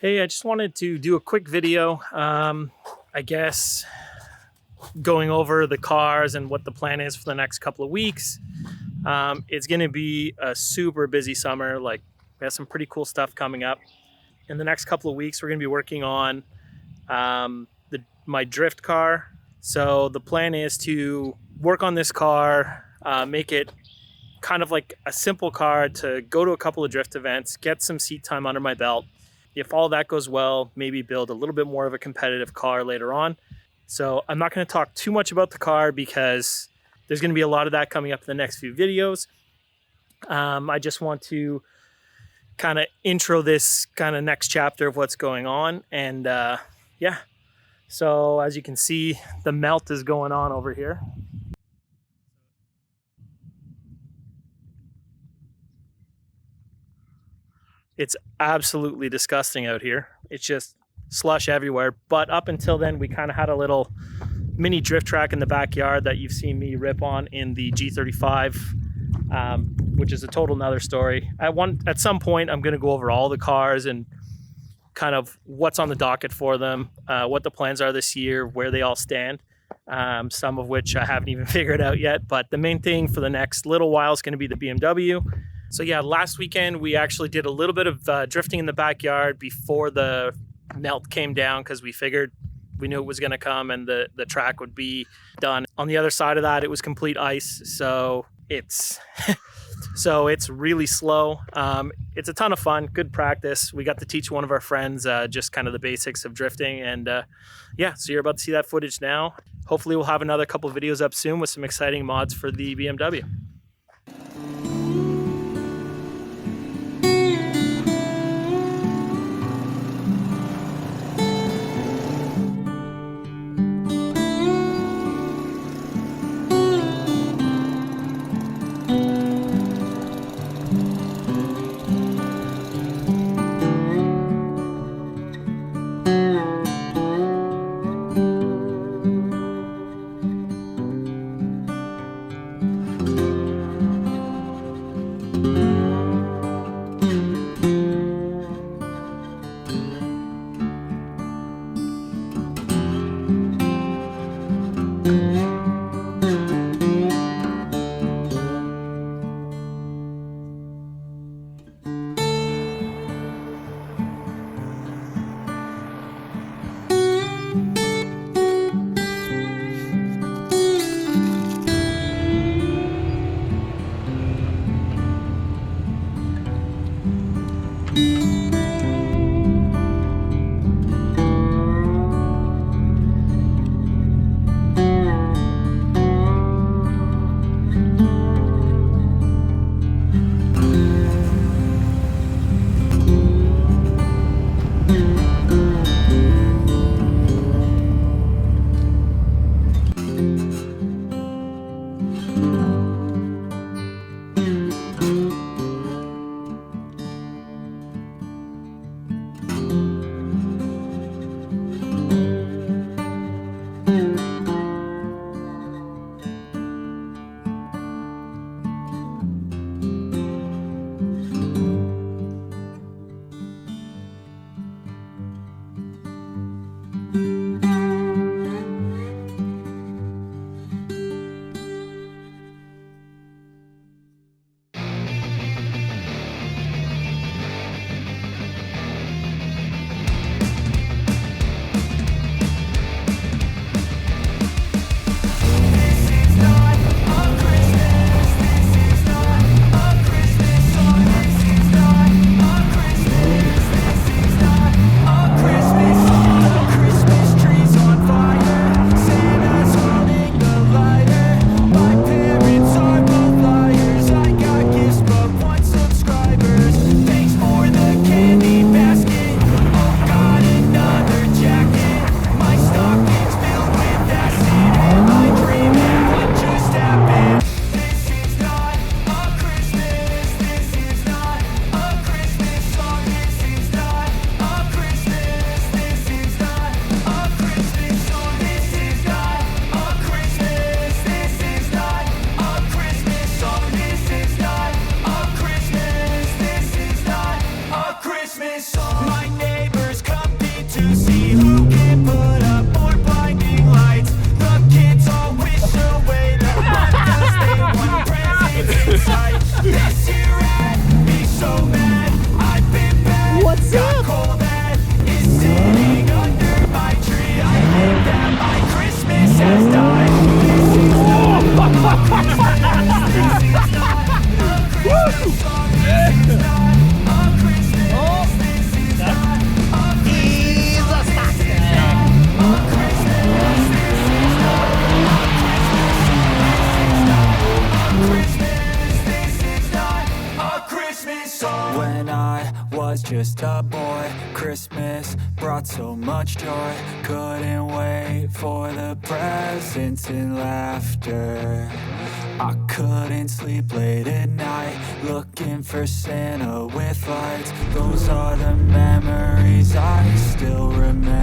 Hey, I just wanted to do a quick video, I guess going over the cars and what the plan is for the next couple of weeks. It's going to be a super busy summer. Like, we have some pretty cool stuff coming up. In the next couple of weeks, we're going to be working on my drift car. So the plan is to work on this car, make it kind of like a simple car to go to a couple of drift events, get some seat time under my belt. If all that goes well, maybe build a little bit more of a competitive car later on. So I'm not going to talk too much about the car because there's going to be a lot of that coming up in the next few videos. I just want to kind of intro this kind of next chapter of what's going on. And yeah, so as you can see, the melt is going on over here. It's absolutely disgusting out here. It's just slush everywhere. But up until then, we kind of had a little mini drift track in the backyard that you've seen me rip on in the G35, which is a total nother story. At some point, I'm going to go over all the cars and kind of what's on the docket for them, what the plans are this year, where they all stand, some of which I haven't even figured out yet. But the main thing for the next little while is going to be the BMW. So yeah, last weekend we actually did a little bit of drifting in the backyard before the melt came down because we knew it was going to come and the track would be done. On the other side of that, it was complete ice, so it's really slow. It's a ton of fun, good practice. We got to teach one of our friends just kind of the basics of drifting, and yeah, so you're about to see that footage now. Hopefully we'll have another couple of videos up soon with some exciting mods for the BMW. who can put up more blinding lights. The kids all wish away the month, 'cause they want presents in sight. This year had me so mad. I've been bad. What's got up? cold that is sitting under my tree. I think that my Christmas has died. This is not a Christmas. This is not a Christmas song. This is not a Christmas. This is not a Christmas song. This is not a Christmas. This is not a Christmas. This is not a Christmas song. When I was just a boy, Christmas brought so much joy. Couldn't wait for the presents and laughter. I couldn't sleep late at night, looking for Santa with lights. Those are the memories I still remember.